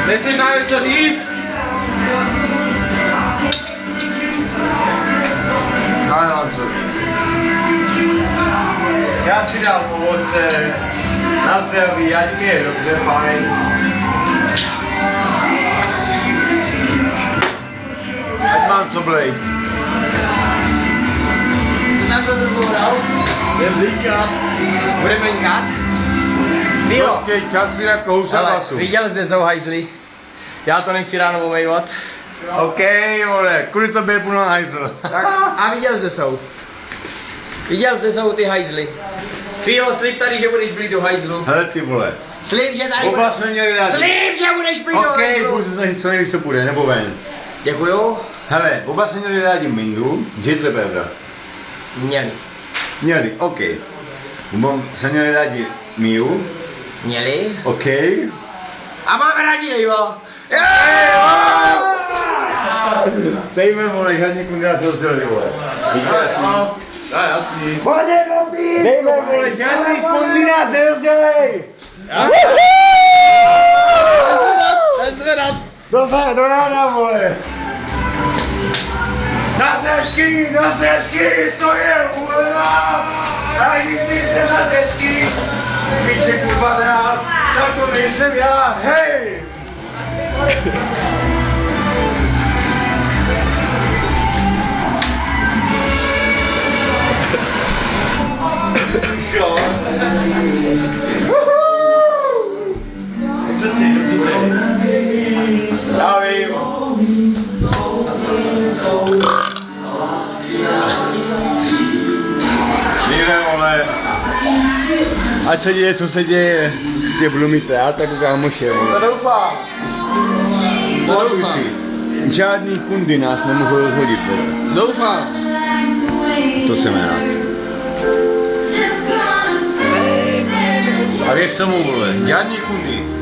Nechceš nám něco říct? Já nemám co říct. Já si dám ovoce, na zdraví, jaďky je dobře, fajn. Ať mám co blejt. Co tam to zboural? Jen blinkat. Bude blinkat? Milo, Počkej, čas si na kousek hele, vasu. viděl jsi, kde jsou hajzly? Já to nechci ráno omejvat. OK, vole, kudy to bude půl na hajzl. Tak, a viděl jsi, kde jsou? Viděl jsi, kde jsou ty hajzly? Fílo, slib tady, že budeš blít do hajzlu. Hele ty vole. Slib, že tady Oba jsme měli dát. Slib, že budeš blít do OK, hajzlu. budu se snažit co nejvíc to bude, nebo ven. Děkuju. Hele, oba jsme měli rádi mindu, že to je pravda. Měli. Měli, OK. Oba jsme měli rádi Miu, Měli. OK. A máme rádi Nejva. Dejme, vole, žádný kundá se rozdělili, vole. Já jasný. Dejme, vole, žádný kundy nás nerozdělej! Nezvedat. Do rána, vole! Na sešky, to je ulená! Já nikdy jsem na sešky! Více kurva dál, tak to nejsem já, hej! Jo. Co ty? Já vím. Míre, vole. Ať se děje, co se děje. Tě budu mít rád, tak kámoše, vole. To doufám. Pojď si. Žádný kundy nás nemůžou rozhodit, vole. Doufám. To jsem rád. A věř tomu, vole, žádný kundy.